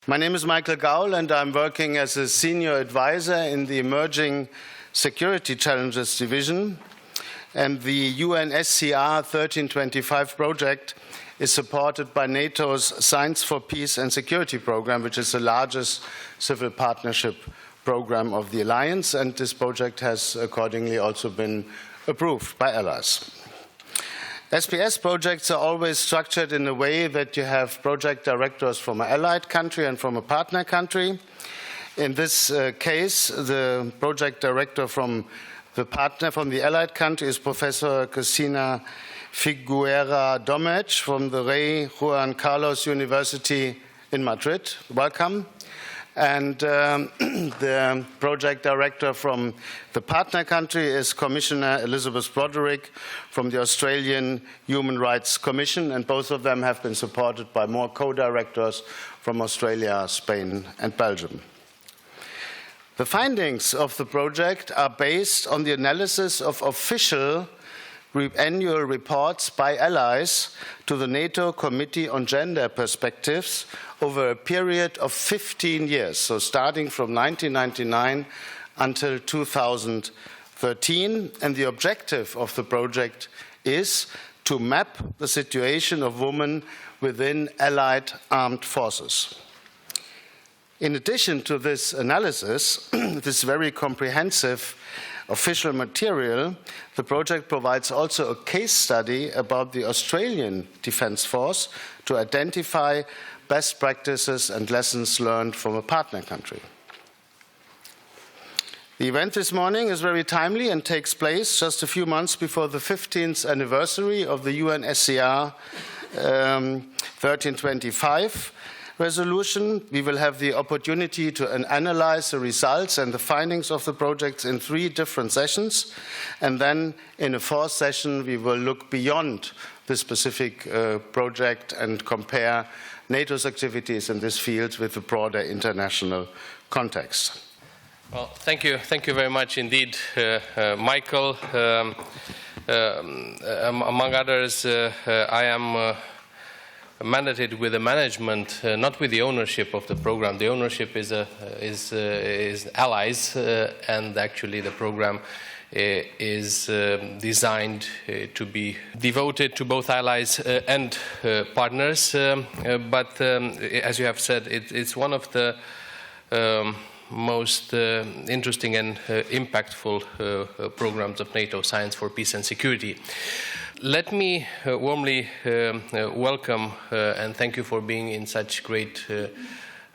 My name is Michael Gaul, and I'm working as a senior advisor in the Emerging Security Challenges Division. And the UNSCR 1325 project is supported by NATO's Science for Peace and Security program, which is the largest civil partnership program of the alliance, and this project has accordingly also been approved by allies. SPS projects are always structured in a way that you have project directors from an allied country and from a partner country. In this case, the project director from the allied country is Professor Cristina Figuera Domecq from the Rey Juan Carlos University in Madrid. Welcome. And the project director from the partner country is Commissioner Elizabeth Broderick from the Australian Human Rights Commission, and both of them have been supported by more co-directors from Australia, Spain, and Belgium. The findings of the project are based on the analysis of official annual reports by allies to the NATO Committee on Gender Perspectives over a period of 15 years, so starting from 1999 until 2013. And the objective of the project is to map the situation of women within allied armed forces. In addition to this analysis, this very comprehensive official material, the project provides also a case study about the Australian Defence Force to identify best practices and lessons learned from a partner country. The event this morning is very timely and takes place just a few months before the 15th anniversary of the UNSCR 1325 resolution. We will have the opportunity to analyze the results and the findings of the projects in 3 different sessions. And then in a 4th session, we will look beyond the specific project and compare NATO's activities in this field with the broader international context. Well, thank you very much indeed, Michael. Among others, I am mandated with the management, not with the ownership of the program. The ownership is allies, and actually the program is designed to be devoted to both allies and partners. But as you have said, it's one of the most interesting and impactful programs of NATO, Science for Peace and Security. Let me warmly welcome and thank you for being in such great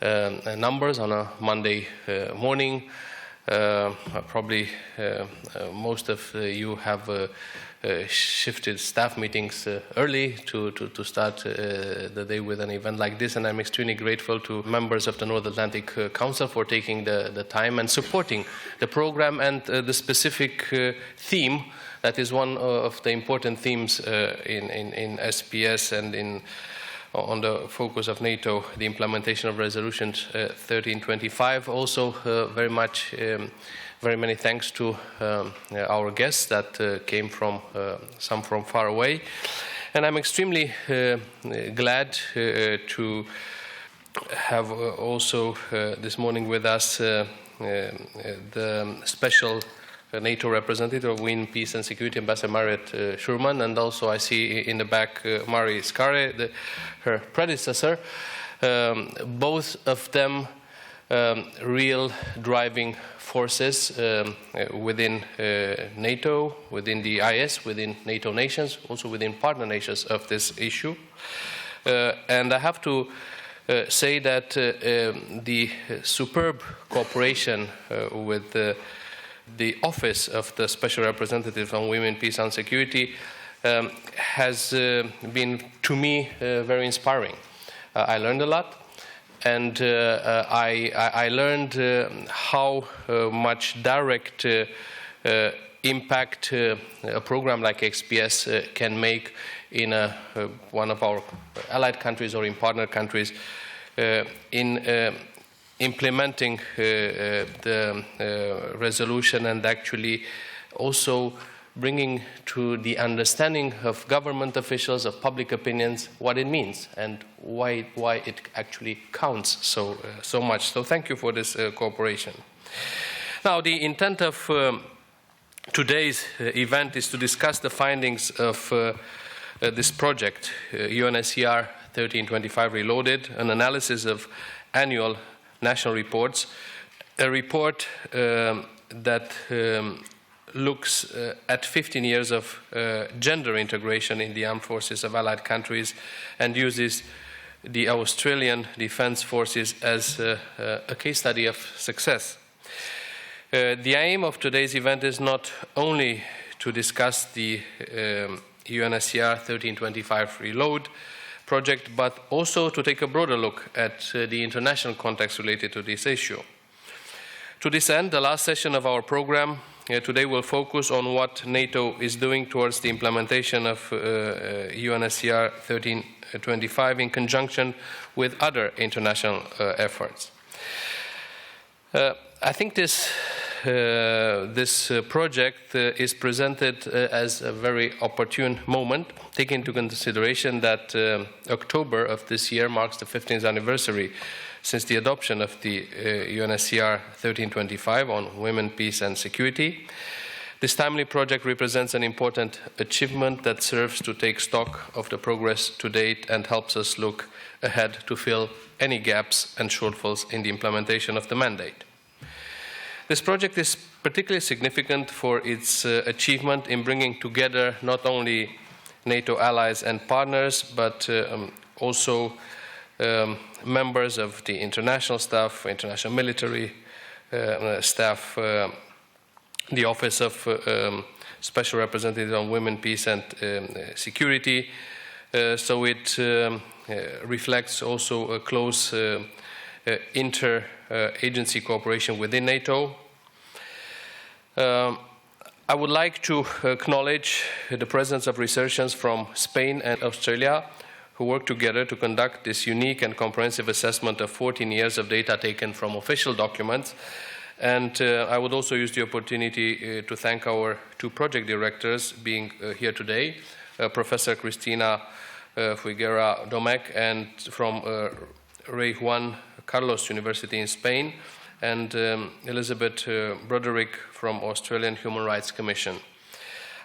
numbers on a Monday morning. Probably most of you have shifted staff meetings early to start the day with an event like this, and I'm extremely grateful to members of the North Atlantic Council for taking the time and supporting the program and the specific theme that is one of the important themes in SPS and on the focus of NATO, the implementation of Resolution 1325. Also, very many thanks to our guests that came from some from far away. And I'm extremely glad to have also this morning with us the special NATO representative of UN Peace and Security, Ambassador Mariette Schurman, and also I see in the back Marie Skare, her predecessor. Both of them real driving forces within NATO, within the IS, within NATO nations, also within partner nations of this issue. And I have to say that the superb cooperation with the Office of the Special Representative on Women, Peace and Security has been, to me, very inspiring. I learned a lot, and I learned how much direct impact a program like XPS can make in one of our allied countries or in partner countries in implementing the resolution, and actually also bringing to the understanding of government officials, of public opinions, what it means and why it actually counts so much. So thank you for this cooperation. Now, the intent of today's event is to discuss the findings of this project, UNSCR 1325 Reloaded, an analysis of annual national reports, a report that looks at 15 years of gender integration in the armed forces of allied countries and uses the Australian Defence Forces as a case study of success. The aim of today's event is not only to discuss the UNSCR 1325 Reload project, but also to take a broader look at the international context related to this issue. To this end, the last session of our program today will focus on what NATO is doing towards the implementation of UNSCR 1325 in conjunction with other international efforts. I think this project is presented as a very opportune moment, taking into consideration that October of this year marks the 15th anniversary since the adoption of the UNSCR 1325 on women, peace and security. This timely project represents an important achievement that serves to take stock of the progress to date and helps us look ahead to fill any gaps and shortfalls in the implementation of the mandate. This project is particularly significant for its achievement in bringing together not only NATO allies and partners, but also members of the international staff, international military staff, the Office of Special Representative on Women, Peace and Security. So it reflects also a close inter-agency cooperation within NATO. I would like to acknowledge the presence of researchers from Spain and Australia who worked together to conduct this unique and comprehensive assessment of 14 years of data taken from official documents. And I would also use the opportunity to thank our two project directors being here today, Professor Cristina Figuera Domecq and from Rey Juan Carlos University in Spain, and Elizabeth Broderick from Australian Human Rights Commission.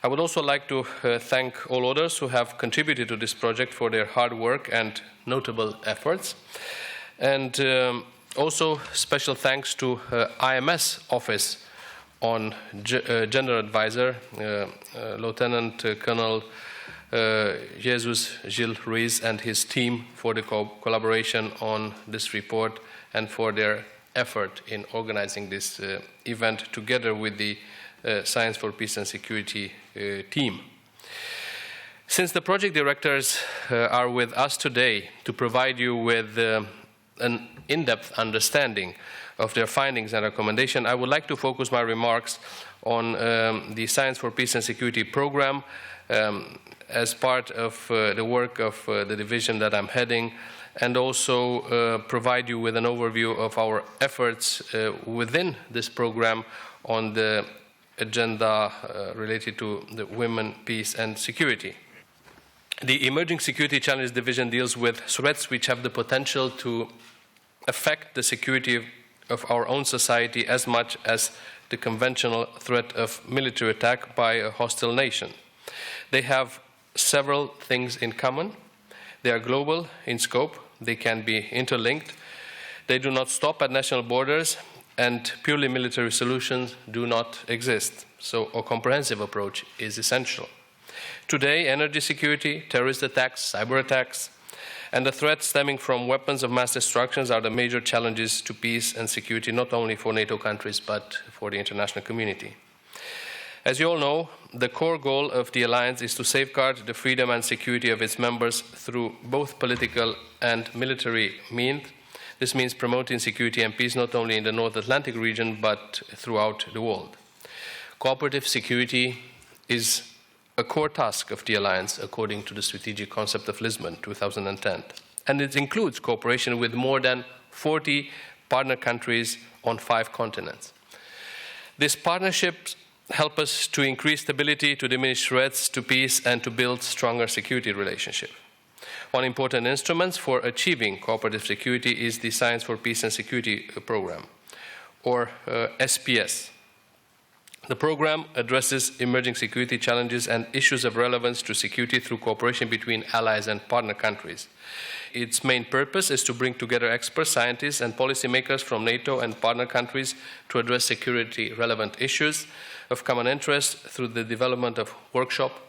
I would also like to thank all others who have contributed to this project for their hard work and notable efforts. And also special thanks to IMS Office on Gender Advisor, Lieutenant Colonel Jesus Gil Ruiz and his team for the collaboration on this report and for their effort in organizing this event together with the Science for Peace and Security team. Since the project directors are with us today to provide you with an in-depth understanding of their findings and recommendations, I would like to focus my remarks on the Science for Peace and Security program as part of the work of the division that I'm heading, and also provide you with an overview of our efforts within this program on the agenda related to the women, peace and security. The Emerging Security Challenge Division deals with threats which have the potential to affect the security of our own society as much as the conventional threat of military attack by a hostile nation. They have several things in common. They are global in scope, they can be interlinked, they do not stop at national borders, and purely military solutions do not exist. So a comprehensive approach is essential. Today, energy security, terrorist attacks, cyber attacks, and the threats stemming from weapons of mass destruction are the major challenges to peace and security, not only for NATO countries, but for the international community. As you all know, the core goal of the alliance is to safeguard the freedom and security of its members through both political and military means. This means promoting security and peace not only in the North Atlantic region, but throughout the world. Cooperative security is a core task of the alliance according to the strategic concept of Lisbon 2010. And it includes cooperation with more than 40 partner countries on 5 continents. This partnership help us to increase stability, to diminish threats to peace, and to build stronger security relationships. One important instrument for achieving cooperative security is the Science for Peace and Security program, or SPS. The program addresses emerging security challenges and issues of relevance to security through cooperation between allies and partner countries. Its main purpose is to bring together experts, scientists, and policymakers from NATO and partner countries to address security-relevant issues of common interest through the development of workshops,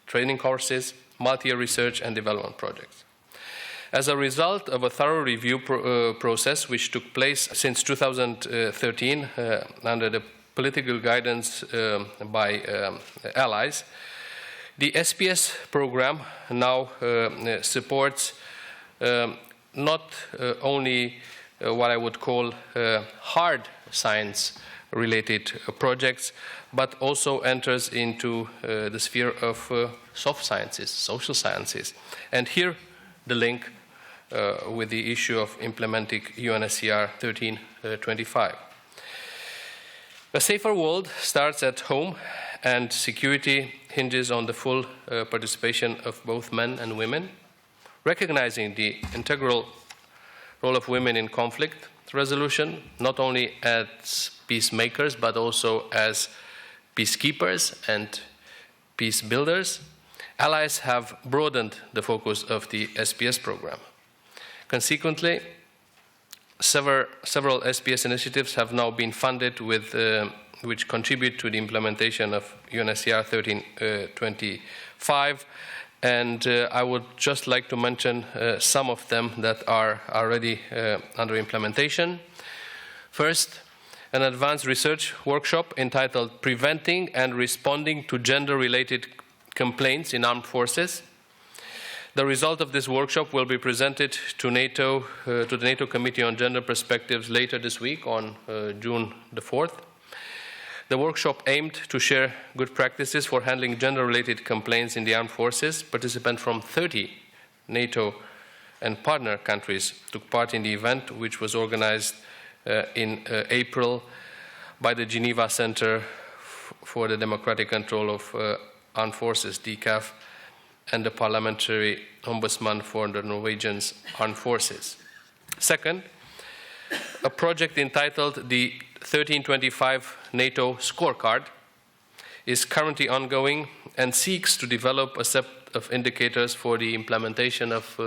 training courses, multi-year research and development projects. As a result of a thorough review process which took place since 2013 under the political guidance by allies, the SPS program now supports not only what I would call hard science-related projects, but also enters into the sphere of soft sciences, social sciences. And here, the link with the issue of implementing UNSCR 1325. A safer world starts at home, and security hinges on the full participation of both men and women, recognizing the integral role of women in conflict resolution, not only as peacemakers, but also as peacekeepers and peace builders. Allies have broadened the focus of the SPS program. Consequently, several SPS initiatives have now been funded with, which contribute to the implementation of UNSCR 1325, and I would just like to mention some of them that are already under implementation. First, an advanced research workshop entitled Preventing and Responding to Gender-Related Complaints in Armed Forces. The result of this workshop will be presented to NATO, to the NATO Committee on Gender Perspectives later this week on June the 4th. The workshop aimed to share good practices for handling gender-related complaints in the armed forces. Participants from 30 NATO and partner countries took part in the event, which was organized in April by the Geneva Center for the Democratic Control of Armed Forces, DCAF, and the Parliamentary Ombudsman for the Norwegian Armed Forces. Second, a project entitled the 1325 NATO Scorecard is currently ongoing and seeks to develop a set of indicators for the implementation of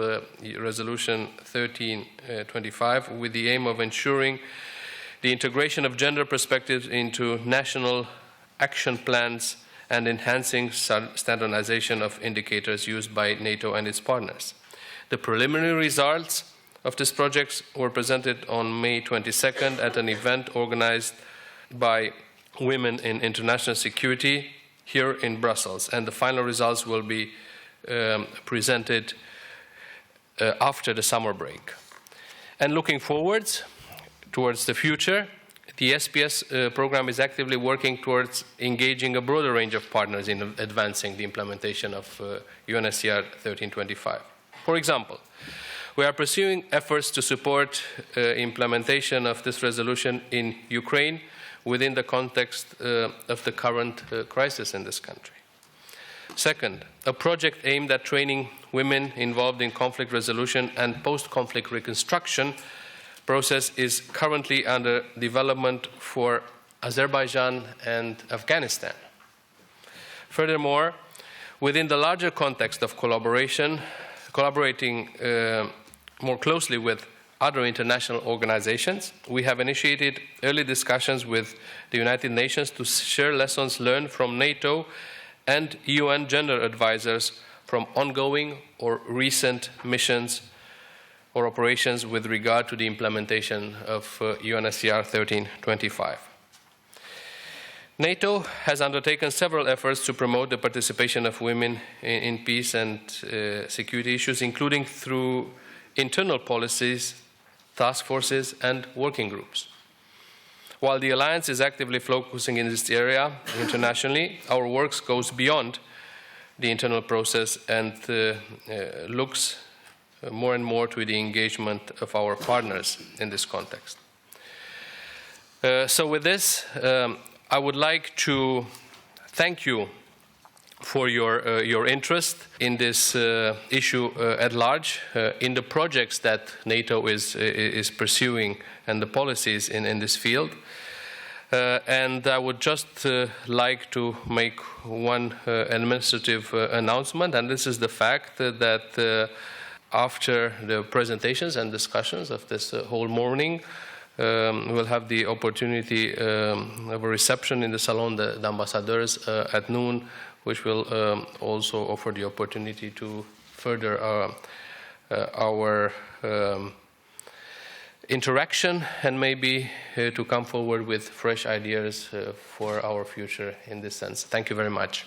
Resolution 1325 with the aim of ensuring the integration of gender perspectives into national action plans and enhancing standardization of indicators used by NATO and its partners. The preliminary results of this project were presented on May 22nd at an event organized by Women in International Security here in Brussels, and the final results will be presented after the summer break. And looking forwards towards the future, the SPS program is actively working towards engaging a broader range of partners in advancing the implementation of UNSCR 1325. For example, we are pursuing efforts to support implementation of this resolution in Ukraine within the context of the current crisis in this country. Second, a project aimed at training women involved in conflict resolution and post-conflict reconstruction process is currently under development for Azerbaijan and Afghanistan. Furthermore, within the larger context of collaborating more closely with other international organizations, we have initiated early discussions with the United Nations to share lessons learned from NATO and UN gender advisors from ongoing or recent missions or operations with regard to the implementation of UNSCR 1325. NATO has undertaken several efforts to promote the participation of women in peace and security issues, including through internal policies, task forces, and working groups. While the Alliance is actively focusing in this area internationally, our work goes beyond the internal process and looks more and more to the engagement of our partners in this context. So with this, I would like to thank you for your interest in this issue at large, in the projects that NATO is pursuing and the policies in this field. And I would just like to make one administrative announcement, and this is the fact that after the presentations and discussions of this whole morning, we'll have the opportunity of a reception in the Salon d'Ambassadeurs at noon, which will also offer the opportunity to further our interaction and maybe to come forward with fresh ideas for our future in this sense. Thank you very much.